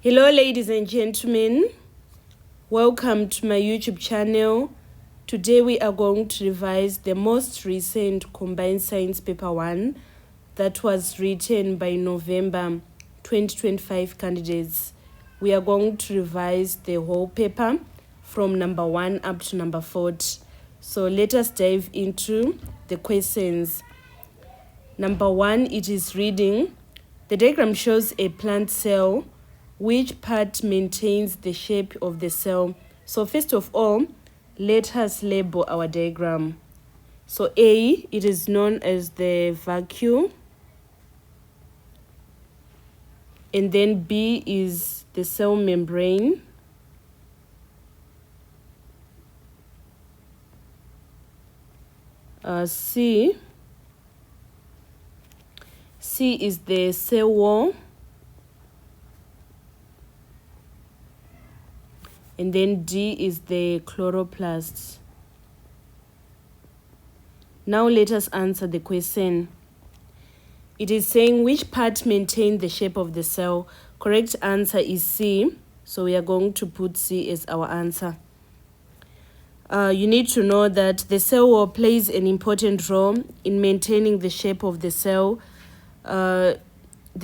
Hello ladies and gentlemen, welcome to my YouTube channel. Today we are going to revise the most recent Combined Science Paper 1 that was written by November 2025 candidates. We are going to revise the whole paper from number 1 up to number 40. So let us dive into the questions. Number 1, it is reading. The diagram shows a plant cell. Which part maintains the shape of the cell? So first of all, let us label our diagram. So A, it is known as the vacuole. And then B is the cell membrane. C is the cell wall. And then D is the chloroplast. Now let us answer the question. It is saying which part maintains the shape of the cell. Correct answer is C. So we are going to put C as our answer. You need to know that the cell wall plays an important role in maintaining the shape of the cell. The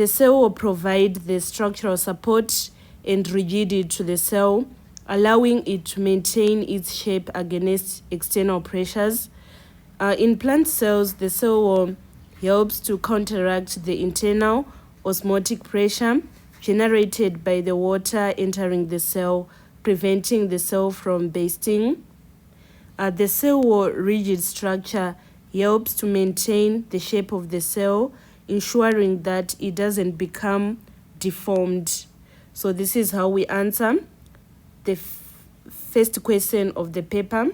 cell will provide the structural support and rigidity to the cell, allowing it to maintain its shape against external pressures. In plant cells, the cell wall helps to counteract the internal osmotic pressure generated by the water entering the cell, preventing the cell from bursting. The cell wall rigid structure helps to maintain the shape of the cell, ensuring that it doesn't become deformed. So this is how we answer the first question of the paper.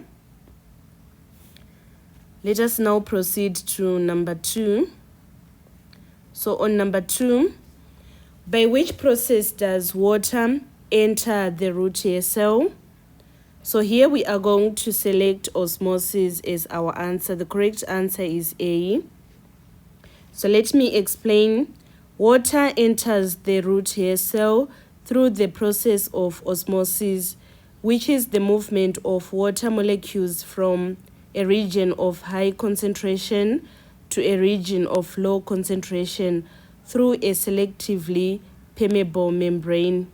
Let us now proceed to number 2. So on number 2, by which process does water enter the root hair cell? So here we are going to select osmosis as our answer. The correct answer is A. So let me explain. Water enters the root hair cell through the process of osmosis, which is the movement of water molecules from a region of high concentration to a region of low concentration through a selectively permeable membrane.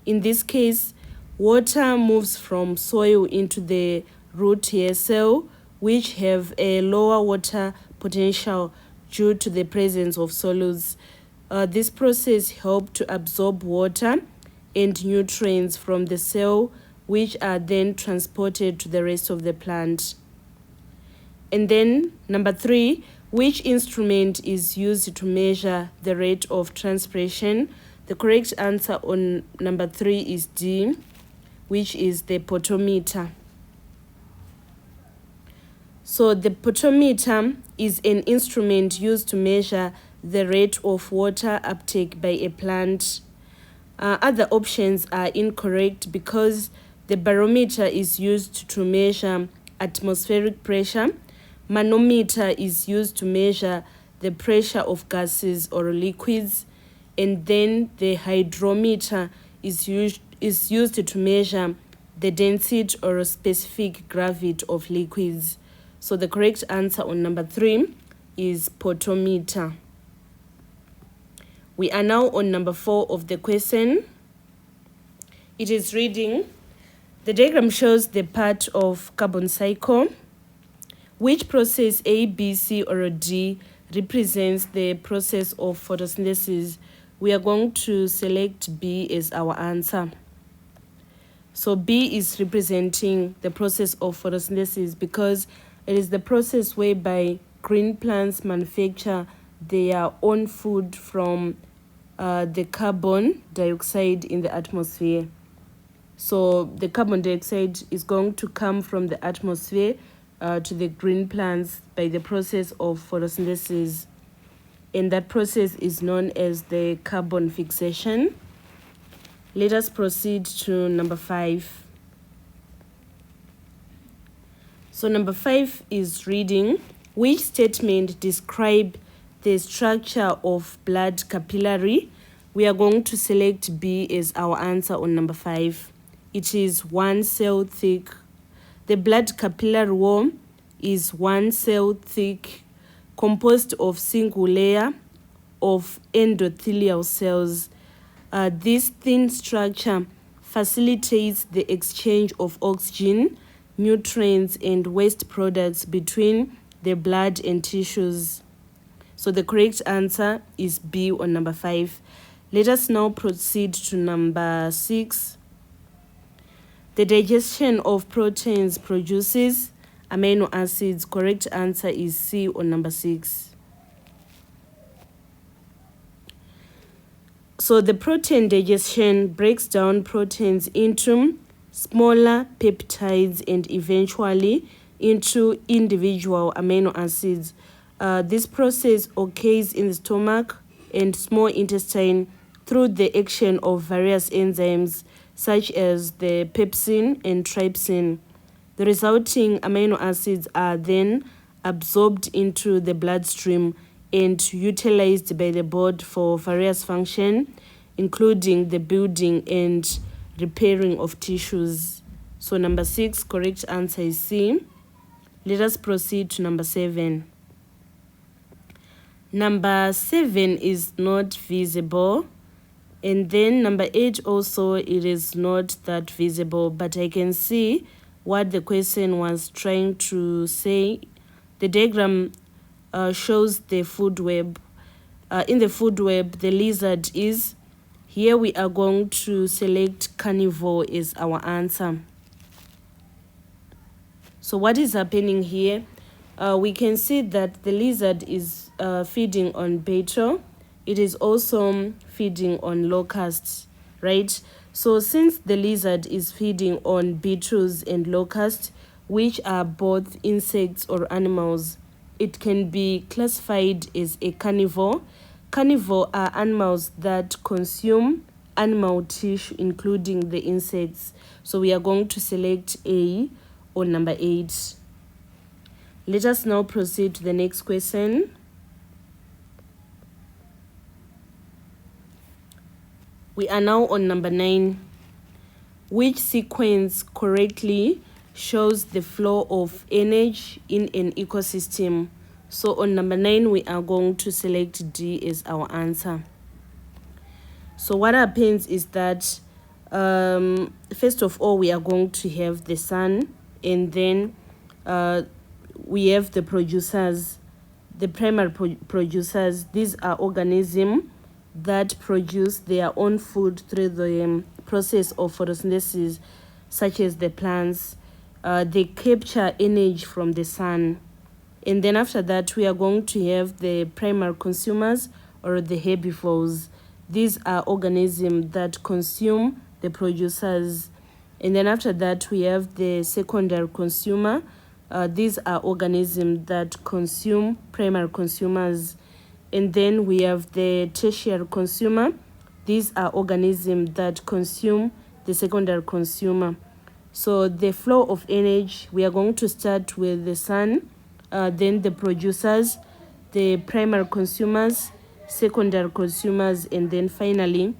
In this case, water moves from soil into the root hair cell, which have a lower water potential due to the presence of solids. This process helps to absorb water and nutrients from the cell, which are then transported to the rest of the plant. And then number 3, which instrument is used to measure the rate of transpiration? The correct answer on number 3 is D, which is the potometer. So the potometer is an instrument used to measure the rate of water uptake by a plant. Other options are incorrect because the barometer is used to measure atmospheric pressure. Manometer is used to measure the pressure of gases or liquids. And then the hydrometer is used to measure the density or specific gravity of liquids. So the correct answer on number 3 is potometer. We are now on number 4 of the question. It is reading. The diagram shows the part of carbon cycle. Which process A, B, C, or D represents the process of photosynthesis? We are going to select B as our answer. So B is representing the process of photosynthesis because it is the process whereby green plants manufacture their own food from the carbon dioxide in the atmosphere. So the carbon dioxide is going to come from the atmosphere to the green plants by the process of photosynthesis. And that process is known as the carbon fixation. Let us proceed to number 5. So number 5 is reading. Which statement describes the structure of blood capillary? we are going to select B as our answer on number 5. It is 1 cell thick. The blood capillary wall is 1 cell thick, composed of single layer of endothelial cells. This thin structure facilitates the exchange of oxygen, nutrients, and waste products between the blood and tissues. So the correct answer is B on number 5. Let us now proceed to number 6. The digestion of proteins produces amino acids. Correct answer is C on number 6. So the protein digestion breaks down proteins into smaller peptides and eventually into individual amino acids. This process occurs in the stomach and small intestine through the action of various enzymes such as the pepsin and trypsin. The resulting amino acids are then absorbed into the bloodstream and utilized by the body for various functions, including the building and repairing of tissues. So number 6, correct answer is C. Let us proceed to number 7. Number 7 is not visible. And then number 8 also, it is not that visible, but I can see what the question was trying to say. The diagram shows the food web. In the food web, the lizard is. Here we are going to select carnivore as our answer. So what is happening here? We can see that the lizard is feeding on beetle. It is also feeding on locusts, right? So since the lizard is feeding on beetles and locusts, which are both insects or animals, it can be classified as a carnivore. Carnivore are animals that consume animal tissue, including the insects. So we are going to select A on number 8. Let us now proceed to the next question. We are now on number 9. Which sequence correctly shows the flow of energy in an ecosystem? So on number 9, we are going to select D as our answer. So what happens is that, first of all, we are going to have the sun, and then we have the producers, the primary producers. These are organisms that produce their own food through the process of photosynthesis, such as the plants. They capture energy from the sun. And then after that, we are going to have the primary consumers, or the herbivores. These are organisms that consume the producers. And then after that, we have the secondary consumer. These are organisms that consume primary consumers. And then we have the tertiary consumer. These are organisms that consume the secondary consumer. So the flow of energy, we are going to start with the sun, then the producers, the primary consumers, secondary consumers, and then finally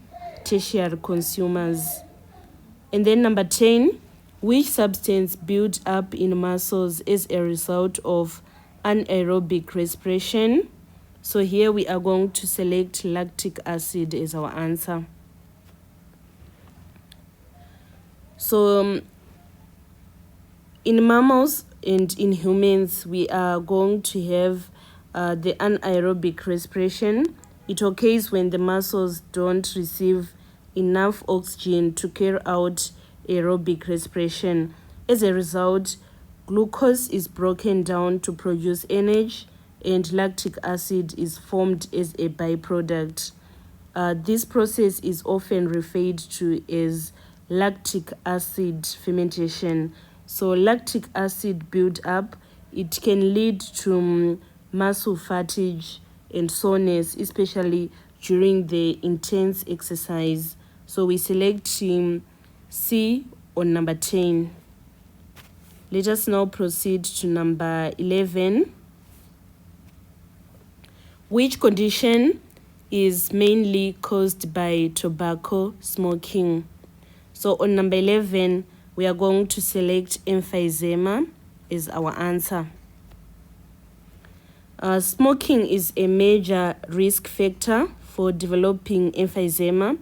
tertiary consumers. And then number 10, which substance builds up in muscles as a result of anaerobic respiration? So here we are going to select lactic acid as our answer. So in mammals and in humans, we are going to have the anaerobic respiration. It occurs when the muscles don't receive enough oxygen to carry out aerobic respiration. As a result, glucose is broken down to produce energy, and lactic acid is formed as a byproduct. This process is often referred to as lactic acid fermentation. So lactic acid build-up, it can lead to muscle fatigue and soreness, especially during the intense exercise. So we select C on number 10. Let us now proceed to number 11. Which condition is mainly caused by tobacco smoking. So on number 11, we are going to select emphysema as our answer. Smoking is a major risk factor for developing emphysema.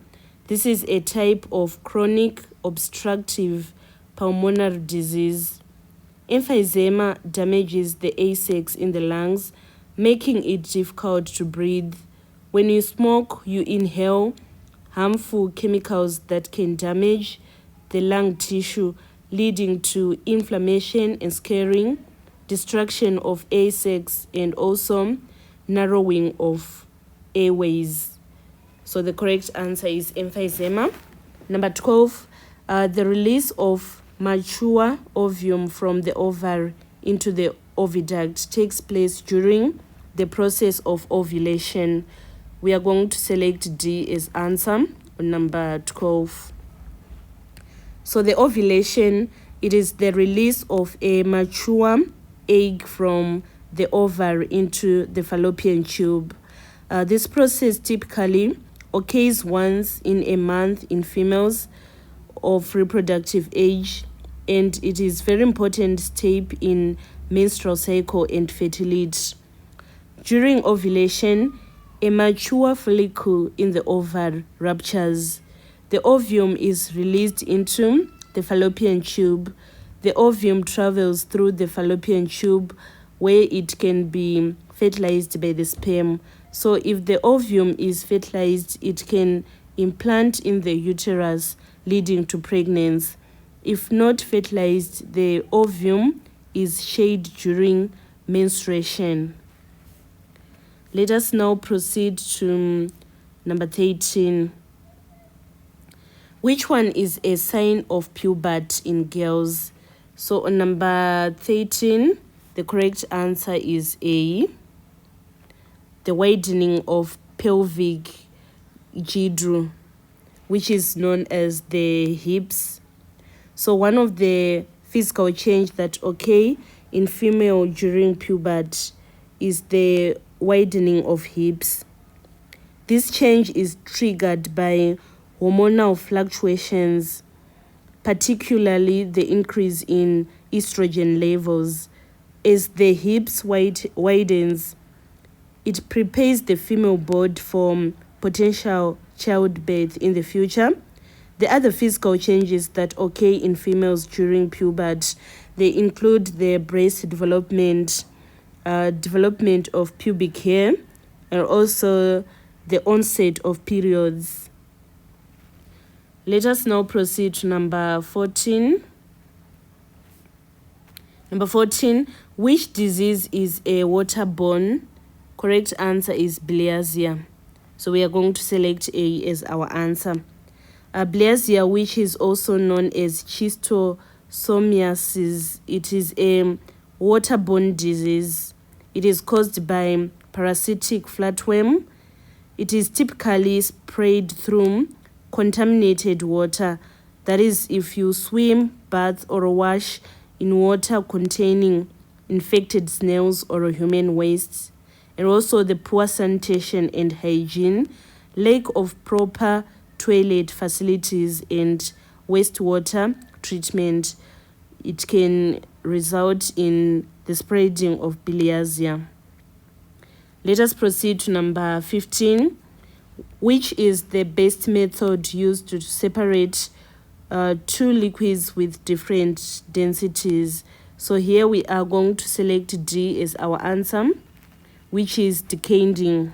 This is a type of chronic obstructive pulmonary disease. Emphysema damages the air sacs in the lungs, making it difficult to breathe. When you smoke, you inhale harmful chemicals that can damage the lung tissue, leading to inflammation and scarring, destruction of air sacs, and also narrowing of airways. So the correct answer is emphysema. Number 12, the release of mature ovum from the ovary into the oviduct takes place during the process of ovulation. We are going to select D as answer on number 12. So the ovulation, it is the release of a mature egg from the ovary into the fallopian tube. This process typically occurs once in a month in females of reproductive age, and it is very important step in menstrual cycle and fertility. During ovulation, a mature follicle in the ovary ruptures. The ovum is released into the fallopian tube. The ovum travels through the fallopian tube where it can be fertilized by the sperm. So if the ovum is fertilized, it can implant in the uterus, leading to pregnancy. If not fertilized, the ovum is shed during menstruation. Let us now proceed to number 13. Which one is a sign of puberty in girls? So on number 13, the correct answer is A, the widening of pelvic girdle, which is known as the hips. So one of the physical change that occur in female during puberty is the widening of hips. This change is triggered by hormonal fluctuations, particularly the increase in estrogen levels. As the hips widens, it prepares the female body for potential childbirth in the future. The other physical changes that occur in females during puberty, they include the breast development, development of pubic hair, and also the onset of periods. Let us now proceed to number 14. Number 14, which disease is a waterborne? Correct answer is bilharzia. So we are going to select A as our answer. Bilharzia, which is also known as schistosomiasis, it is a waterborne disease. It is caused by parasitic flatworm. It is typically sprayed through contaminated water. That is, if you swim, bath, or wash in water containing infected snails or human waste. And also the poor sanitation and hygiene, lack of proper toilet facilities and wastewater treatment. It can result in the spreading of bilharzia. Let us proceed to number 15, which is the best method used to separate two liquids with different densities. So here we are going to select D as our answer, which is decanting.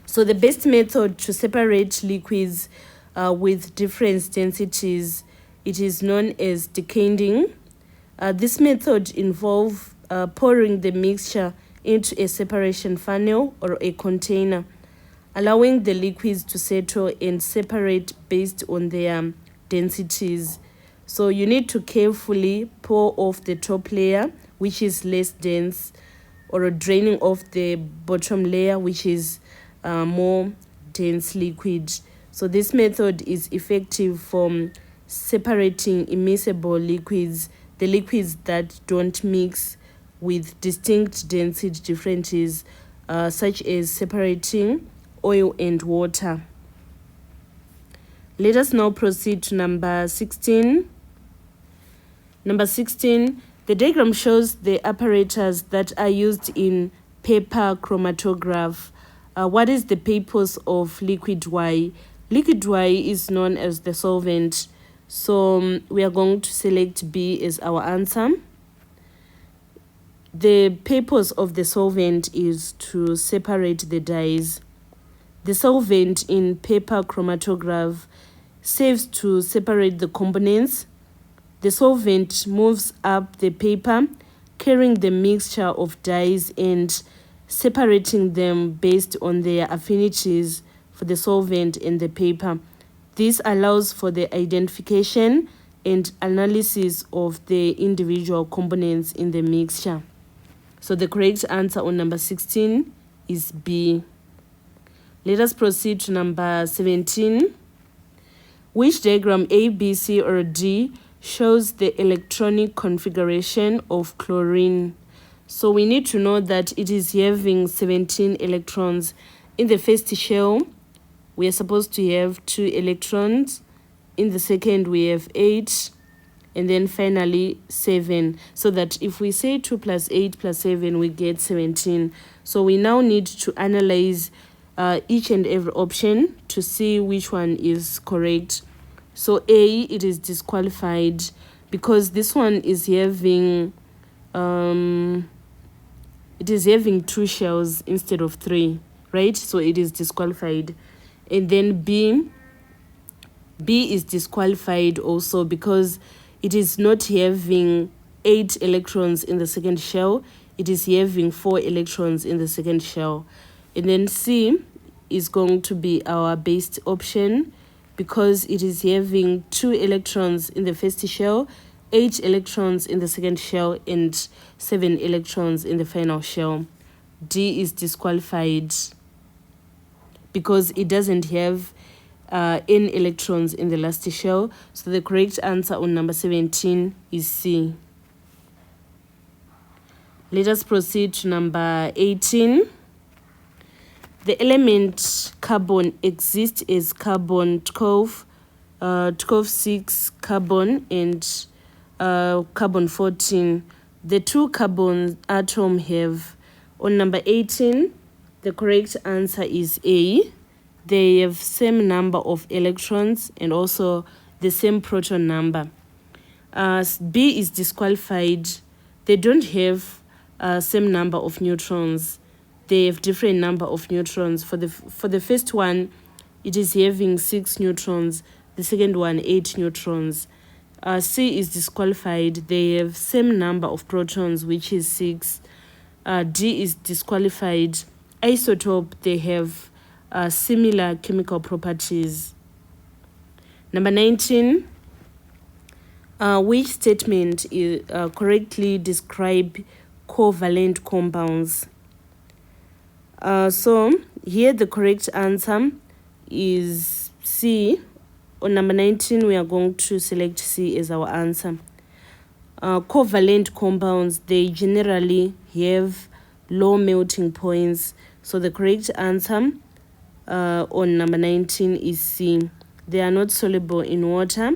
So the best method to separate liquids with different densities, it is known as decanting. This method involves pouring the mixture into a separation funnel or a container, allowing the liquids to settle and separate based on their densities. So you need to carefully pour off the top layer, which is less dense, or draining off the bottom layer, which is more dense liquid. So this method is effective for separating immiscible liquids, the liquids that don't mix with distinct density differences, such as separating oil and water. Let us now proceed to number 16. Number 16, the diagram shows the apparatus that are used in paper chromatograph. What is the purpose of liquid Y? Liquid Y is known as the solvent. So we are going to select B as our answer. The purpose of the solvent is to separate the dyes. The solvent in paper chromatograph serves to separate the components. The solvent moves up the paper, carrying the mixture of dyes and separating them based on their affinities for the solvent and the paper. This allows for the identification and analysis of the individual components in the mixture. So the correct answer on number 16 is B. Let us proceed to number 17. Which diagram A, B, C, or D shows the electronic configuration of chlorine? So we need to know that it is having 17 electrons. In the first shell, we are supposed to have 2 electrons. In the second, we have 8. And then finally 7, so that if we say 2 plus 8 plus 7, we get 17. So we now need to analyze each and every option to see which one is correct. So A, it is disqualified because this one is having 2 shells instead of 3, right? So it is disqualified. And then B is disqualified also because it is not having 8 electrons in the second shell. It is having 4 electrons in the second shell. And then C is going to be our best option because it is having 2 electrons in the first shell, 8 electrons in the second shell, and 7 electrons in the final shell. D is disqualified because it doesn't have n electrons in the last shell. So the correct answer on number 17 is C. Let us proceed to number 18. The element carbon exists as carbon 12, 12-6 carbon, and carbon 14. The 2 carbon atoms have, on number 18, the correct answer is A. They have same number of electrons and also the same proton number. B is disqualified. They don't have same number of neutrons. They have different number of neutrons. For the first one, it is having 6 neutrons. The second one, 8 neutrons. C is disqualified. They have same number of protons, which is 6. D is disqualified. Isotope, they have similar chemical properties. Number 19, which statement is correctly describe covalent compounds? So here the correct answer is C. On number 19, we are going to select C as our answer. Covalent compounds, they generally have low melting points. So the correct answer on number 19 is C. They are not soluble in water.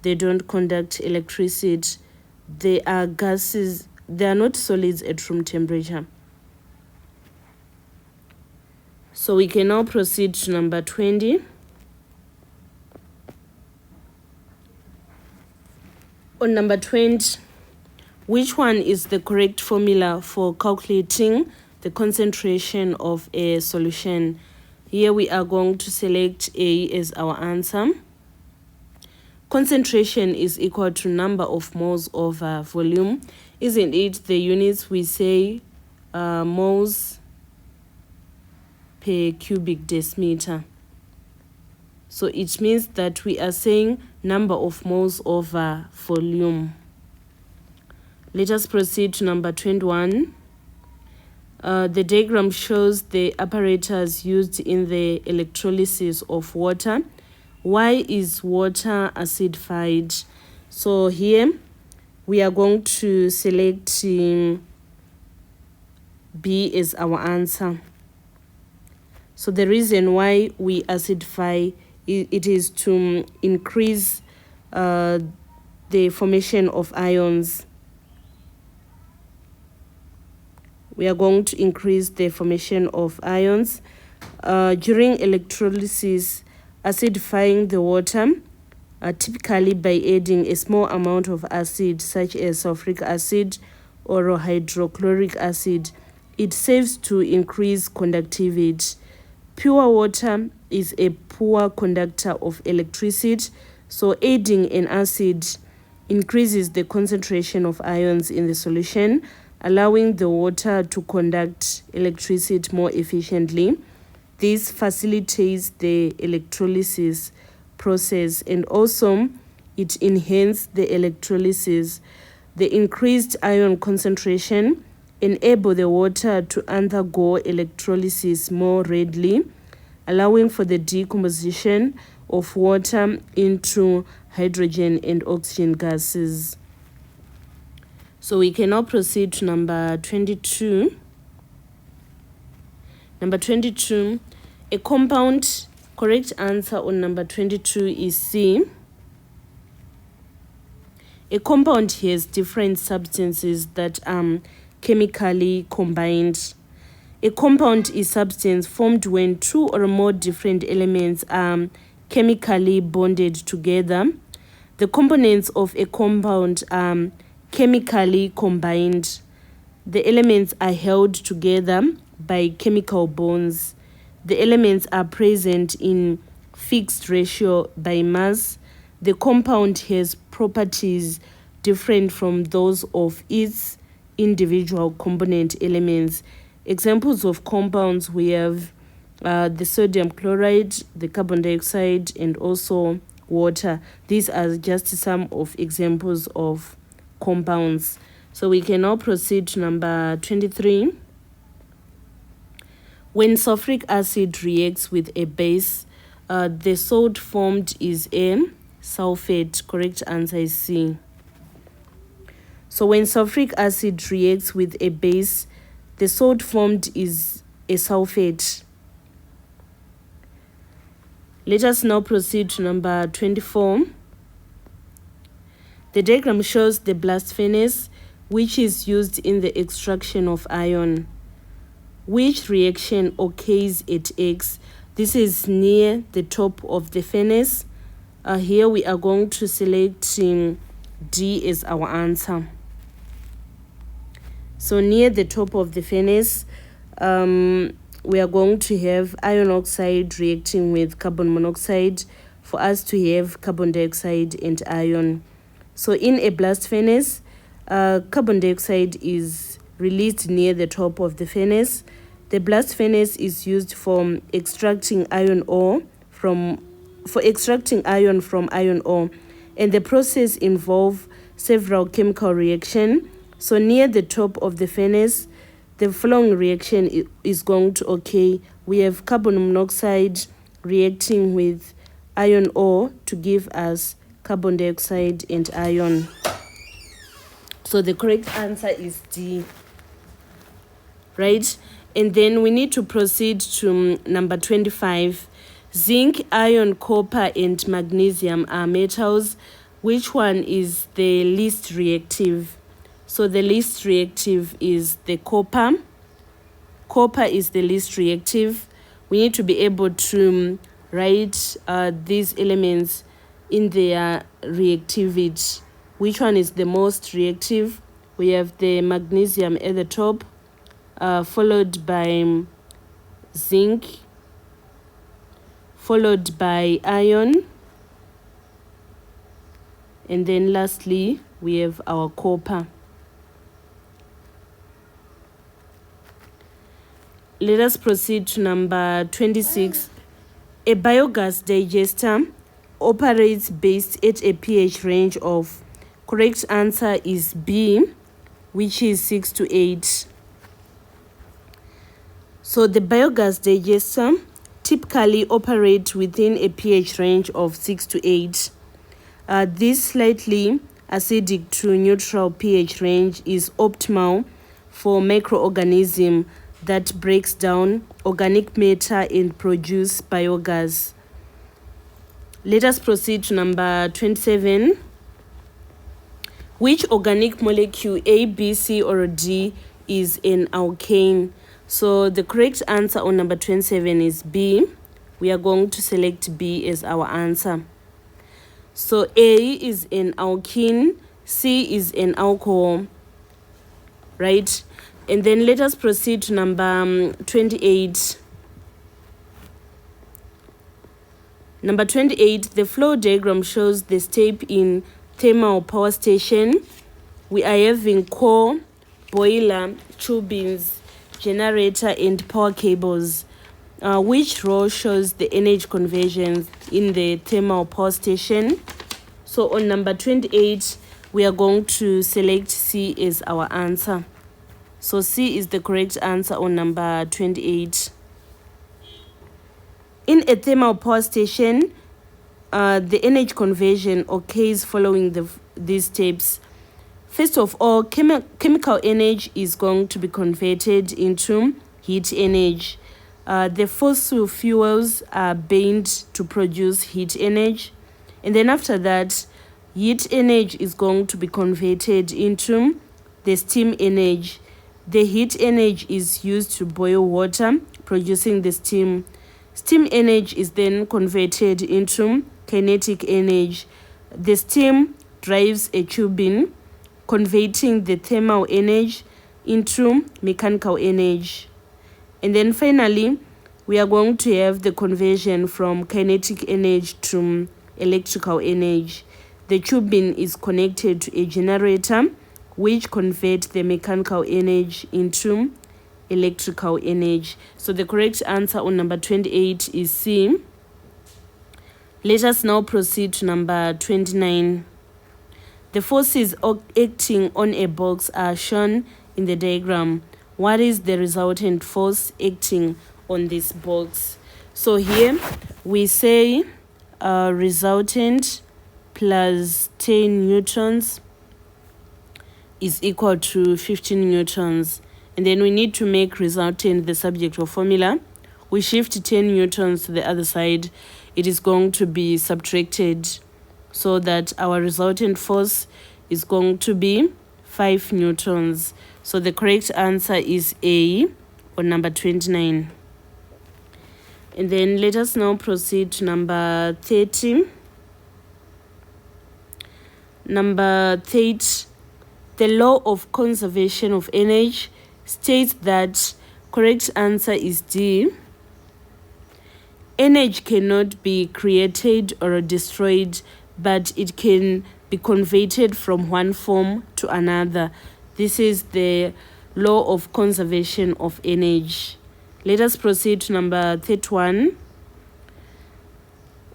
They don't conduct electricity. They are gases. They are not solids at room temperature. So we can now proceed to number 20. On number 20, which one is the correct formula for calculating the concentration of a solution? Here we are going to select A as our answer. Concentration is equal to number of moles over volume. Isn't it the units we say moles per cubic decimeter? So it means that we are saying number of moles over volume. Let us proceed to number 21. The diagram shows the apparatus used in the electrolysis of water. Why is water acidified? So here we are going to select B as our answer. So the reason why we acidify it is to increase the formation of ions. We are going to increase the formation of ions. During electrolysis, acidifying the water, typically by adding a small amount of acid such as sulfuric acid or hydrochloric acid, it serves to increase conductivity. Pure water is a poor conductor of electricity, so adding an acid increases the concentration of ions in the solution, allowing the water to conduct electricity more efficiently. This facilitates the electrolysis process, and also it enhances the electrolysis. The increased ion concentration enable the water to undergo electrolysis more readily, allowing for the decomposition of water into hydrogen and oxygen gases. So we can now proceed to number 22. Number 22, a compound. Correct answer on number 22 is C. A compound has different substances that are chemically combined. A compound is substance formed when two or more different elements are chemically bonded together. The components of a compound are chemically combined. The elements are held together by chemical bonds. The elements are present in fixed ratio by mass. The compound has properties different from those of its individual component elements. Examples of compounds, we have the sodium chloride, the carbon dioxide, and also water. These are just some of examples of compounds. So we can now proceed to number 23. When sulfuric acid reacts with a base, the salt formed is a sulfate. Correct answer is C. So when sulfuric acid reacts with a base, the salt formed is a sulfate. Let us now proceed to number 24. The diagram shows the blast furnace, which is used in the extraction of iron. Which reaction occurs at X? This is near the top of the furnace. Here we are going to select D as our answer. So near the top of the furnace, we are going to have iron oxide reacting with carbon monoxide for us to have carbon dioxide and iron. So in a blast furnace, carbon dioxide is released near the top of the furnace. The blast furnace is used for extracting iron from iron ore, and the process involves several chemical reactions. So near the top of the furnace, the following reaction is going to occur. We have carbon monoxide reacting with iron ore to give us carbon dioxide and iron. So the correct answer is D. Right? And then we need to proceed to number 25. Zinc, iron, copper, and magnesium are metals. Which one is the least reactive? So the least reactive is the copper. Copper is the least reactive. We need to be able to write these elements in their reactivity. Which one is the most reactive? We have the magnesium at the top, followed by zinc, followed by iron, and then lastly we have our copper. Let us proceed to number 26. A biogas digester operates based at a pH range of, correct answer is B, which is 6 to 8. So the biogas digester typically operates within a pH range of 6 to 8. This slightly acidic to neutral pH range is optimal for microorganisms that breaks down organic matter and produce biogas. Let us proceed to number 27. Which organic molecule, A, B, C, or D, is an alkane? So the correct answer on number 27 is B. We are going to select B as our answer. So A is an alkene, C is an alcohol, right? And then let us proceed to number 28. Number 28, the flow diagram shows the step in thermal power station. We are having core, boiler, turbines, generator, and power cables. Which row shows the energy conversion in the thermal power station? So on number 28, we are going to select C as our answer. So C is the correct answer on number 28. In a thermal power station, the energy conversion occurs following these steps. First of all, chemical energy is going to be converted into heat energy. The fossil fuels are burned to produce heat energy. And then after that, heat energy is going to be converted into the steam energy. The heat energy is used to boil water, producing the steam. Steam energy is then converted into kinetic energy. The steam drives a turbine, converting the thermal energy into mechanical energy. And then finally, we are going to have the conversion from kinetic energy to electrical energy. The turbine is connected to a generator, which converts the mechanical energy into electrical energy. So the correct answer on number 28 is C. Let us now proceed to number 29. The forces acting on a box are shown in the diagram. What is the resultant force acting on this box? So here we say resultant plus 10 newtons is equal to 15 newtons. And then we need to make resultant the subject of formula. We shift 10 newtons to the other side. It is going to be subtracted so that our resultant force is going to be 5 newtons. So the correct answer is A on number 29. And then let us now proceed to number 30. Number 30, the law of conservation of energy states that correct answer is D. Energy cannot be created or destroyed, but it can be converted from one form to another. This is the law of conservation of energy. Let us proceed to number 31.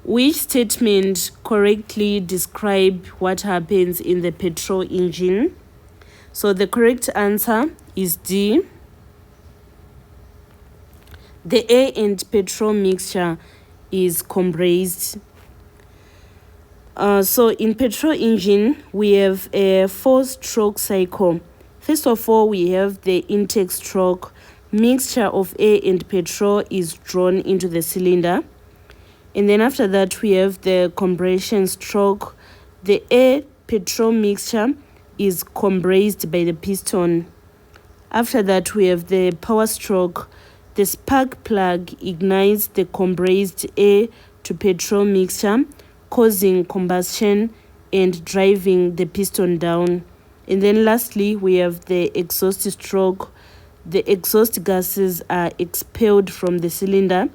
Which statement correctly describes what happens in the petrol engine? So the correct answer is D. The air and petrol mixture is compressed. So in petrol engine, we have a 4-stroke cycle. First of all, we have the intake stroke. Mixture of air and petrol is drawn into the cylinder. And then after that, we have the compression stroke. The air-petrol mixture is compressed by the piston. After that, we have the power stroke. The spark plug ignites the compressed air to petrol mixture, causing combustion and driving the piston down. And then lastly, we have the exhaust stroke. The exhaust gases are expelled from the cylinder.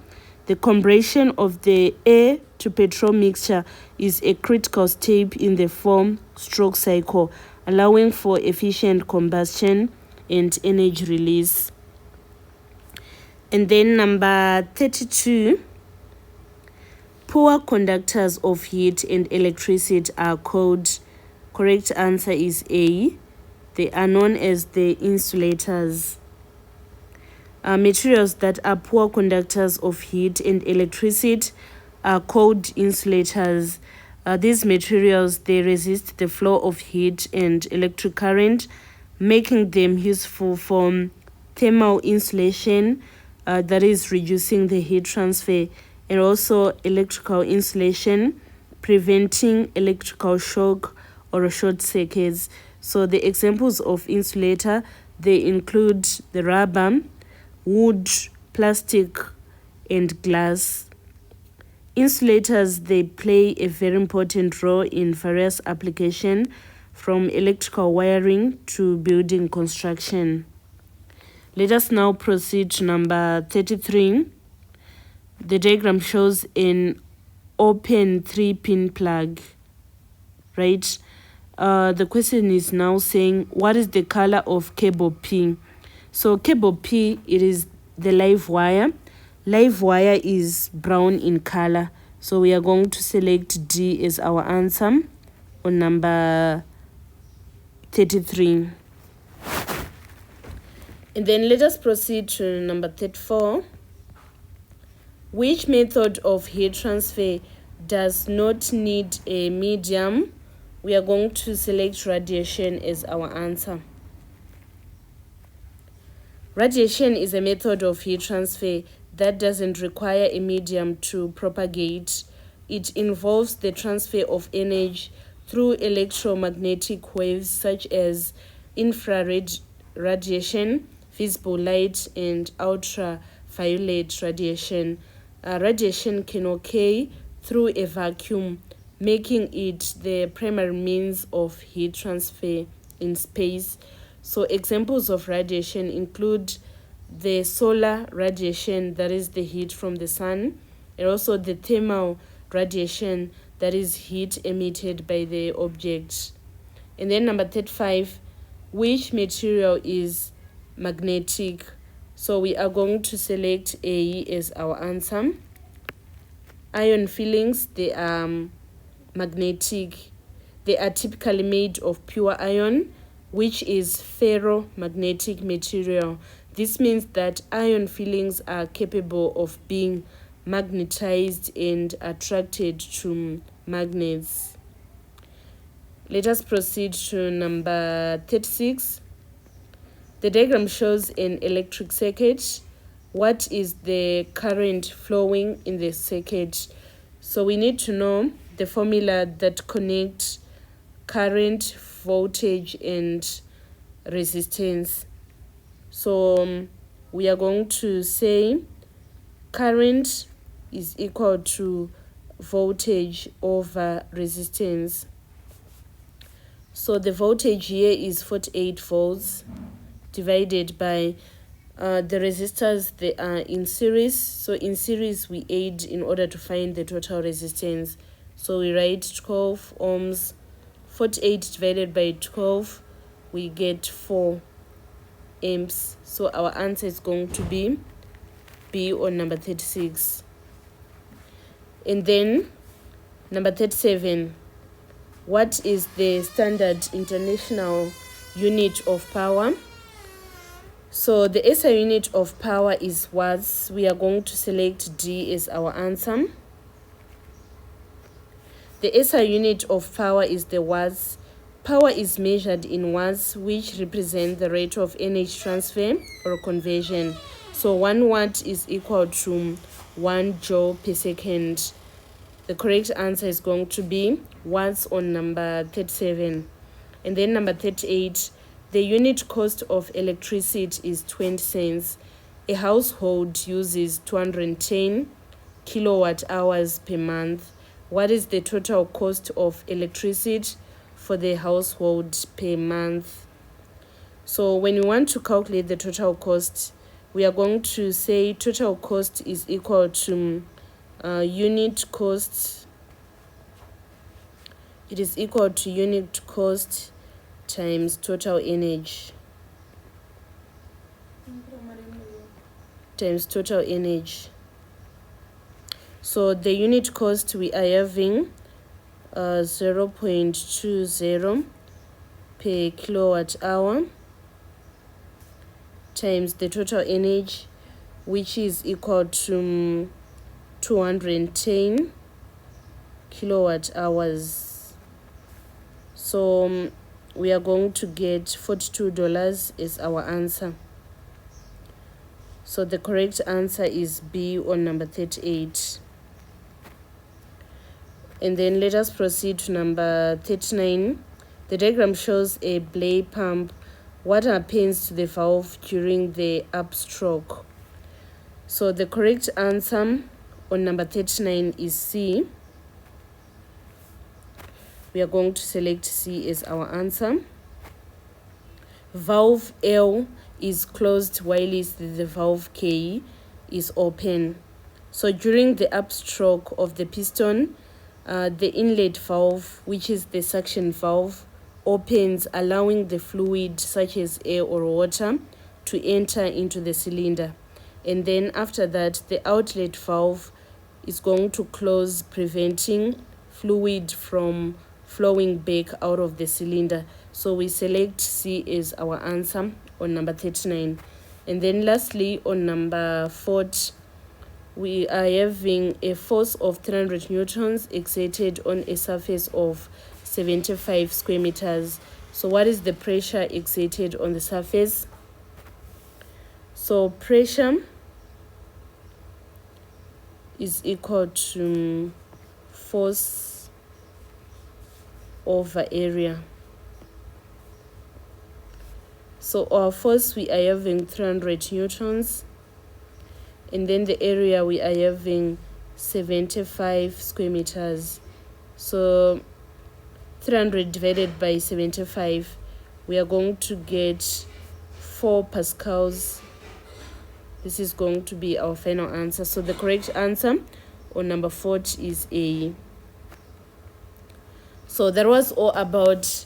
The compression of the air to petrol mixture is a critical step in the 4-stroke cycle, allowing for efficient combustion and energy release. And then number 32, poor conductors of heat and electricity are called, correct answer is A. They are known as the insulators. Materials that are poor conductors of heat and electricity are called insulators. These materials, they resist the flow of heat and electric current, making them useful for thermal insulation, that is reducing the heat transfer, and also electrical insulation, preventing electrical shock or short circuits. So the examples of insulator, they include the rubber, wood, plastic, and glass. Insulators, they play a very important role in various applications, from electrical wiring to building construction. Let us now proceed to number 33. The diagram shows an open 3-pin plug, right? The question is now saying, what is the color of cable P? So cable P, it is the live wire. Live wire is brown in color. So we are going to select D as our answer on number 33. And then let us proceed to number 34. Which method of heat transfer does not need a medium? We are going to select radiation as our answer. Radiation is a method of heat transfer that doesn't require a medium to propagate. It involves the transfer of energy through electromagnetic waves such as infrared radiation, visible light, and ultraviolet radiation. Radiation can occur through a vacuum, making it the primary means of heat transfer in space. So examples of radiation include the solar radiation, that is the heat from the sun, and also the thermal radiation, that is heat emitted by the object. And then number 35, which material is magnetic? So we are going to select A as our answer. Iron fillings, they are magnetic. They are typically made of pure iron, which is ferromagnetic material. This means that iron fillings are capable of being magnetized and attracted to magnets. Let us proceed to number 36. The diagram shows an electric circuit. What is the current flowing in the circuit? So we need to know the formula that connects current, voltage, and resistance. So we are going to say current is equal to voltage over resistance. So the voltage here is 48 volts divided by the resistors, they are in series. So in series we add in order to find the total resistance. So we write 12 ohms. 48 divided by 12, we get 4 amps. So our answer is going to be B on number 36. And then number 37, what is the standard international unit of power? So the SI unit of power is watts. We are going to select D as our answer. The SI unit of power is the watts. Power is measured in watts, which represent the rate of energy transfer or conversion. So 1 watt is equal to 1 joule per second. The correct answer is going to be watts on number 37. And then number 38, the unit cost of electricity is 20 cents. A household uses 210 kilowatt hours per month. What is the total cost of electricity for the household per month? So when we want to calculate the total cost, we are going to say total cost is equal to unit cost. It is equal to unit cost times total energy times total energy. So the unit cost, we are having 0.20 per kilowatt hour times the total energy, which is equal to 210 kilowatt hours. So we are going to get $42 as our answer. So the correct answer is B on number 38. And then let us proceed to number 39. The diagram shows a blade pump. What happens to the valve during the upstroke? So the correct answer on number 39 is C. We are going to select C as our answer. Valve L is closed while the valve K is open. So during the upstroke of the piston, the inlet valve, which is the suction valve, opens, allowing the fluid such as air or water to enter into the cylinder. And then after that, the outlet valve is going to close, preventing fluid from flowing back out of the cylinder. So we select C as our answer on number 39. And then lastly, on number 40, we are having a force of 300 newtons exerted on a surface of 75 square meters. So what is the pressure exerted on the surface? So pressure is equal to force over area. So our force, we are having 300 newtons. And then the area, we are having 75 square meters. So 300 divided by 75, we are going to get 4 pascals. This is going to be our final answer. So the correct answer on number 40 is A. So that was all about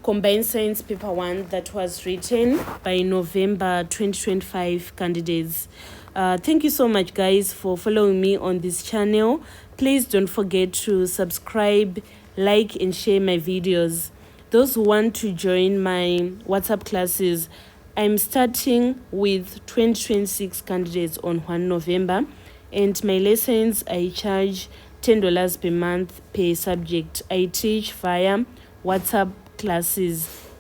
Combined Science Paper 1 that was written by November 2025 candidates. Thank you so much, guys, for following me on this channel. Please don't forget to subscribe, like, and share my videos. Those who want to join my WhatsApp classes, I'm starting with 2026 candidates on 1 November, and my lessons, I charge $10 per month per subject. I teach via WhatsApp classes.